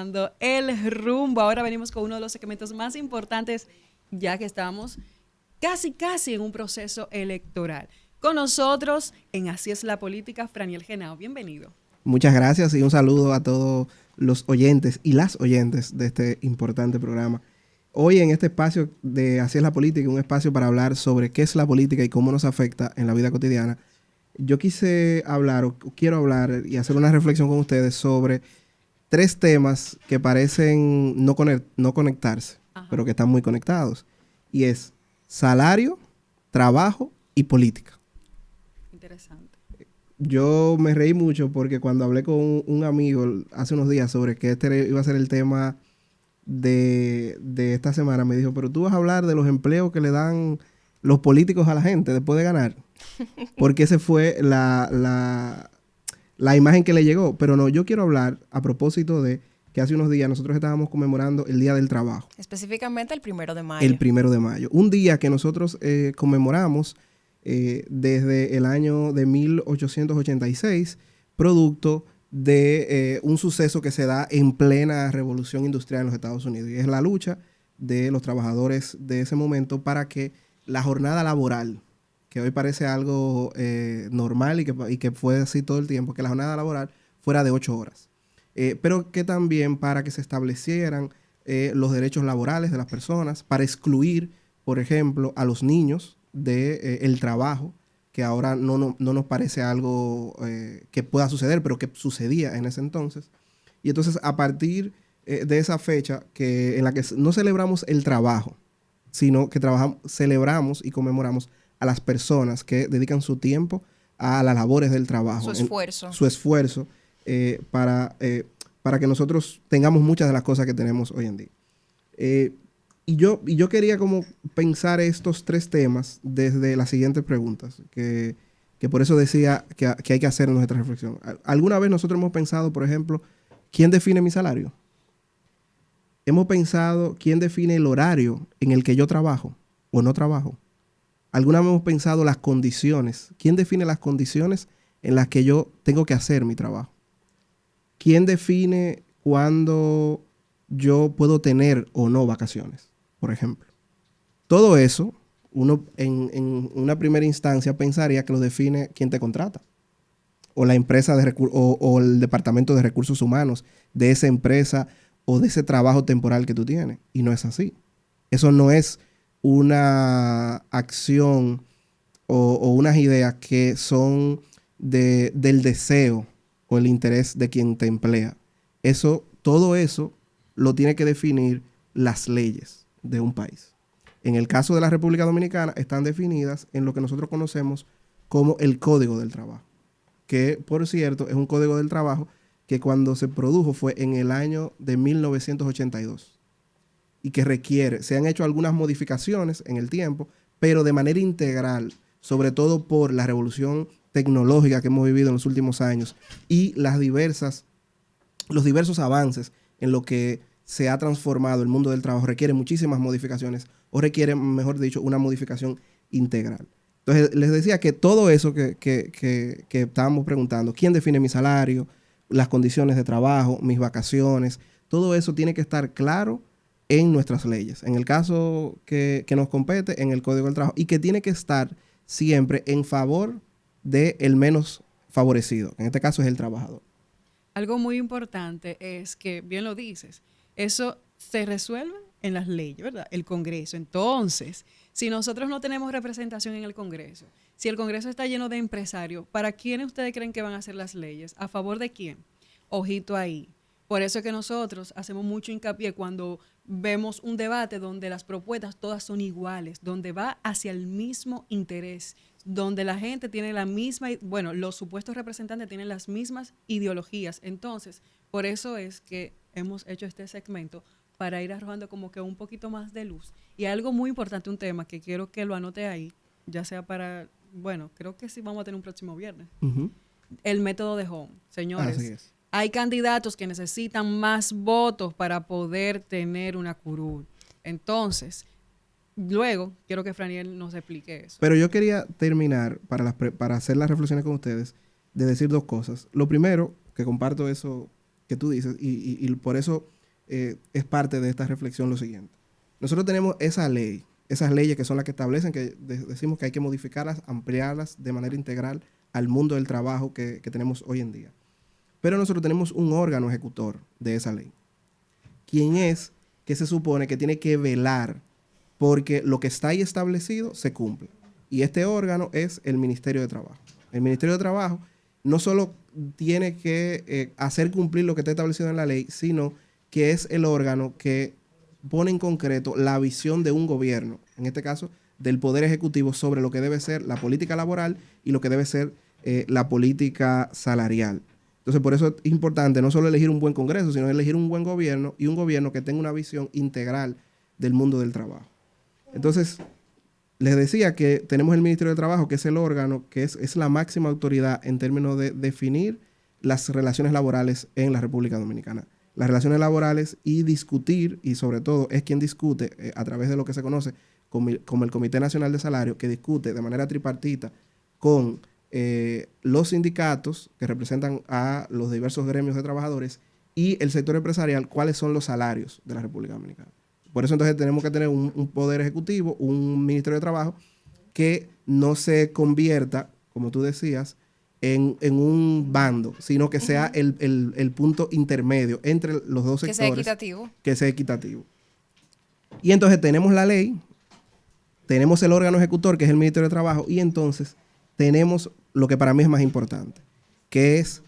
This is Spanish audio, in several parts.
tomando el rumbo. Ahora venimos con uno de los segmentos más importantes, ya que estamos casi en un proceso electoral. Con nosotros, en Así es la Política, Franiel Genao. Bienvenido. Muchas gracias y un saludo a todos los oyentes y las oyentes de este importante programa. Hoy en este espacio de Así es la Política, un espacio para hablar sobre qué es la política y cómo nos afecta en la vida cotidiana, yo quise hablar o quiero hablar y hacer una reflexión con ustedes sobre tres temas que parecen no conectarse, pero que están muy conectados. Y es salario, trabajo y política. Interesante. Yo me reí mucho porque cuando hablé con un amigo hace unos días sobre que este iba a ser el tema de esta semana, me dijo, pero tú vas a hablar de los empleos que le dan los políticos a la gente después de ganar. Porque esa fue la imagen que le llegó. Pero no, yo quiero hablar a propósito de que hace unos días nosotros estábamos conmemorando el Día del Trabajo. Específicamente el 1 de mayo. El 1 de mayo. Un día que nosotros conmemoramos desde el año de 1886, producto de un suceso que se da en plena revolución industrial en los Estados Unidos. Y es la lucha de los trabajadores de ese momento para que la jornada laboral, que hoy parece algo normal y que fue así todo el tiempo, que la jornada laboral fuera de 8 horas. Pero que también para que se establecieran los derechos laborales de las personas, para excluir, por ejemplo, a los niños del trabajo, que ahora no nos parece algo que pueda suceder, pero que sucedía en ese entonces. Y entonces, a partir de esa fecha en la que no celebramos el trabajo, sino que celebramos y conmemoramos a las personas que dedican su tiempo a las labores del trabajo. Su esfuerzo para que nosotros tengamos muchas de las cosas que tenemos hoy en día. Y yo quería como pensar estos tres temas desde las siguientes preguntas, que por eso decía que hay que hacer nuestra reflexión. ¿Alguna vez nosotros hemos pensado, por ejemplo, quién define mi salario? ¿Hemos pensado quién define el horario en el que yo trabajo o no trabajo? ¿Alguna vez hemos pensado las condiciones? ¿Quién define las condiciones en las que yo tengo que hacer mi trabajo? ¿Quién define cuándo yo puedo tener o no vacaciones, por ejemplo? Todo eso, uno en una primera instancia pensaría que lo define quién te contrata, o la empresa o el departamento de recursos humanos de esa empresa o de ese trabajo temporal que tú tienes. Y no es así. Eso no es una acción o unas ideas que son del deseo o el interés de quien te emplea. Todo eso lo tiene que definir las leyes de un país. En el caso de la República Dominicana están definidas en lo que nosotros conocemos como el Código del Trabajo, que por cierto es un Código del Trabajo que cuando se produjo fue en el año de 1982 y que se han hecho algunas modificaciones en el tiempo, pero de manera integral, sobre todo por la revolución tecnológica que hemos vivido en los últimos años y los diversos avances en lo que se ha transformado el mundo del trabajo, requiere muchísimas modificaciones o requiere, mejor dicho, una modificación integral. Entonces, les decía que todo eso que estábamos preguntando, ¿quién define mi salario? Las condiciones de trabajo, mis vacaciones, todo eso tiene que estar claro en nuestras leyes. En el caso que nos compete, en el Código del Trabajo, y que tiene que estar siempre en favor del menos favorecido. En este caso es el trabajador. Algo muy importante es que, bien lo dices, eso se resuelve en las leyes, ¿verdad? El Congreso. Entonces, si nosotros no tenemos representación en el Congreso, si el Congreso está lleno de empresarios, ¿para quiénes ustedes creen que van a hacer las leyes? ¿A favor de quién? Ojito ahí. Por eso es que nosotros hacemos mucho hincapié cuando vemos un debate donde las propuestas todas son iguales, donde va hacia el mismo interés, donde la gente tiene la misma, bueno, los supuestos representantes tienen las mismas ideologías. Entonces, por eso es que hemos hecho este segmento para ir arrojando como que un poquito más de luz. Y algo muy importante, un tema que quiero que lo anote ahí, ya sea para, bueno, creo que sí vamos a tener un próximo viernes. El método de Home. Señores, así es. Hay candidatos que necesitan más votos para poder tener una curul. Entonces, luego quiero que Franiel nos explique eso. Pero yo quería terminar para hacer las reflexiones con ustedes de decir dos cosas. Lo primero, que comparto eso que tú dices y por eso es parte de esta reflexión lo siguiente. Nosotros tenemos esas leyes que son las que establecen que decimos que hay que modificarlas, ampliarlas de manera integral al mundo del trabajo que tenemos hoy en día. Pero nosotros tenemos un órgano ejecutor de esa ley. ¿Quién es que se supone que tiene que velar porque lo que está ahí establecido se cumple? Y este órgano es el Ministerio de Trabajo. El Ministerio de Trabajo no solo tiene que hacer cumplir lo que está establecido en la ley, sino que es el órgano que pone en concreto la visión de un gobierno, en este caso del Poder Ejecutivo, sobre lo que debe ser la política laboral y lo que debe ser la política salarial. Entonces, por eso es importante no solo elegir un buen Congreso, sino elegir un buen gobierno y un gobierno que tenga una visión integral del mundo del trabajo. Entonces, les decía que tenemos el Ministerio de Trabajo, que es el órgano, que es la máxima autoridad en términos de definir las relaciones laborales en la República Dominicana. Las relaciones laborales y discutir, y sobre todo es quien discute a través de lo que se conoce como el Comité Nacional de Salario, que discute de manera tripartita con los sindicatos que representan a los diversos gremios de trabajadores y el sector empresarial, cuáles son los salarios de la República Dominicana. Por eso entonces tenemos que tener un poder ejecutivo, un Ministerio de Trabajo que no se convierta, como tú decías, en un bando, sino que sea el punto intermedio entre los dos sectores. Que sea equitativo. Que sea equitativo. Y entonces tenemos la ley, tenemos el órgano ejecutor, que es el Ministerio de Trabajo, y entonces tenemos lo que para mí es más importante, que es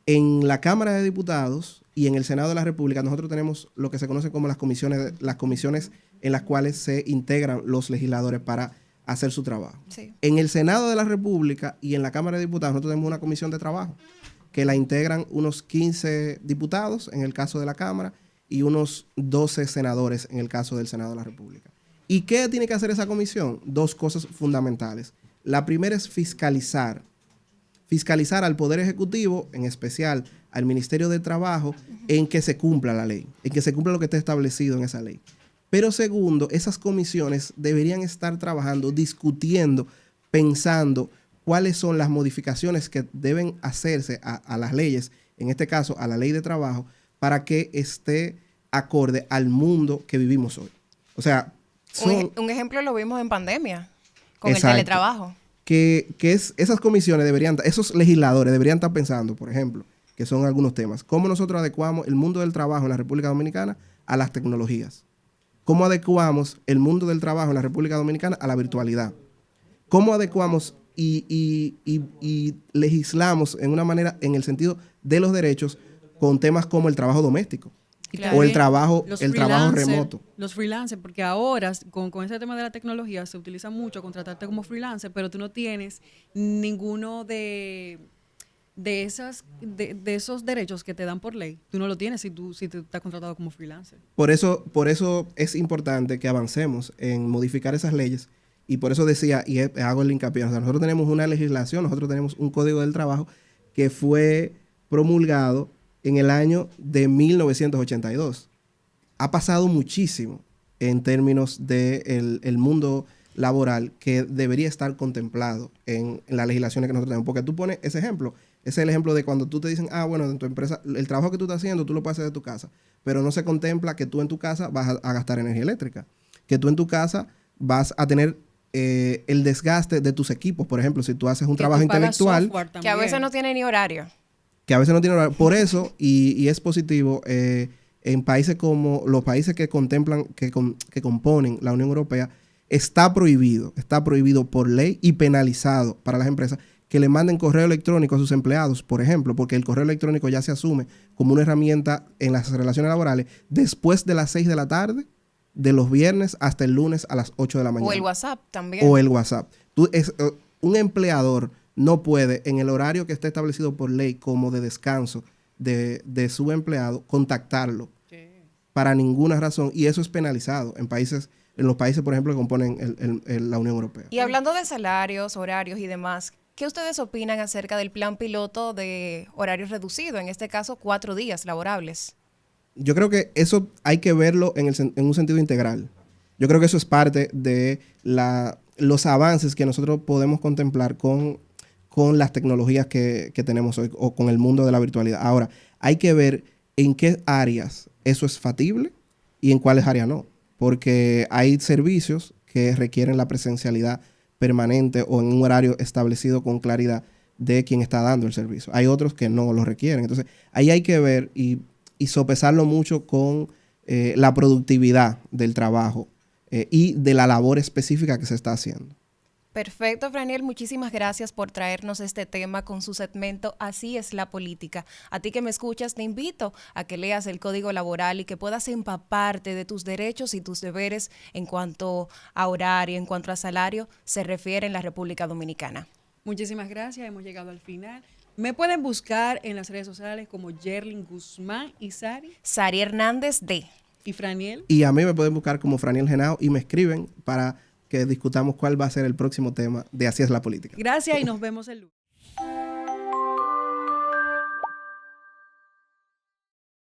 en la Cámara de Diputados y en el Senado de la República, nosotros tenemos lo que se conoce como las comisiones en las cuales se integran los legisladores para hacer su trabajo. Sí. En el Senado de la República y en la Cámara de Diputados nosotros tenemos una comisión de trabajo que la integran unos 15 diputados en el caso de la Cámara y unos 12 senadores en el caso del Senado de la República. ¿Y qué tiene que hacer esa comisión? Dos cosas fundamentales. La primera es fiscalizar al Poder Ejecutivo, en especial al Ministerio de Trabajo, en que se cumpla la ley, en que se cumpla lo que está establecido en esa ley. Pero segundo, esas comisiones deberían estar trabajando, discutiendo, pensando cuáles son las modificaciones que deben hacerse a las leyes, en este caso a la ley de trabajo, para que esté acorde al mundo que vivimos hoy. O sea, un ejemplo lo vimos en pandemia, con exacto, el teletrabajo. Esas comisiones esos legisladores deberían estar pensando, por ejemplo, que son algunos temas, cómo nosotros adecuamos el mundo del trabajo en la República Dominicana a las tecnologías. ¿Cómo adecuamos el mundo del trabajo en la República Dominicana a la virtualidad? ¿Cómo adecuamos y legislamos en una manera, en el sentido de los derechos, con temas como el trabajo doméstico? Claro. O el trabajo remoto. Los freelancers, porque ahora con ese tema de la tecnología se utiliza mucho contratarte como freelancer, pero tú no tienes ninguno de esos derechos que te dan por ley. Tú no lo tienes si tú estás contratado como freelancer. Por eso es importante que avancemos en modificar esas leyes. Y por eso decía, y hago el hincapié, o sea, nosotros tenemos una legislación, nosotros tenemos un código del trabajo que fue promulgado en el año de 1982. Ha pasado muchísimo en términos del mundo laboral que debería estar contemplado en las legislaciones que nosotros tenemos. Porque tú pones ese ejemplo, ese es el ejemplo de cuando tú te dicen, bueno, en tu empresa, el trabajo que tú estás haciendo, tú lo puedes hacer de tu casa, pero no se contempla que tú en tu casa vas a gastar energía eléctrica, que tú en tu casa vas a tener el desgaste de tus equipos. Por ejemplo, si tú haces un trabajo intelectual, que a veces no tiene ni horario. Por eso, y es positivo, en países como los países que contemplan, que componen la Unión Europea, está prohibido por ley y penalizado para las empresas que le manden correo electrónico a sus empleados, por ejemplo, porque el correo electrónico ya se asume como una herramienta en las relaciones laborales después de las 6 de la tarde, de los viernes hasta el lunes a las 8 de la mañana. O el WhatsApp también. Un empleador no puede, en el horario que está establecido por ley como de descanso de su empleado, contactarlo para ninguna razón, y eso es penalizado en los países, por ejemplo, que componen la Unión Europea. Y hablando de salarios, horarios y demás, ¿qué ustedes opinan acerca del plan piloto de horario reducido, en este caso 4 días laborables? Yo creo que eso hay que verlo en un sentido integral. Yo creo que eso es parte de los avances que nosotros podemos contemplar con las tecnologías que tenemos hoy o con el mundo de la virtualidad. Ahora, hay que ver en qué áreas eso es factible y en cuáles áreas no. Porque hay servicios que requieren la presencialidad permanente o en un horario establecido con claridad de quien está dando el servicio. Hay otros que no lo requieren. Entonces, ahí hay que ver y sopesarlo mucho con la productividad del trabajo y de la labor específica que se está haciendo. Perfecto, Franiel. Muchísimas gracias por traernos este tema con su segmento Así es la política. A ti que me escuchas, te invito a que leas el Código Laboral y que puedas empaparte de tus derechos y tus deberes en cuanto a horario, en cuanto a salario, se refiere en la República Dominicana. Muchísimas gracias, hemos llegado al final. Me pueden buscar en las redes sociales como Yerlin Guzmán y Sari Hernández D. Y Franiel. Y a mí me pueden buscar como Franiel Genao y me escriben para que discutamos cuál va a ser el próximo tema de Así es la política. Gracias y nos vemos el lunes.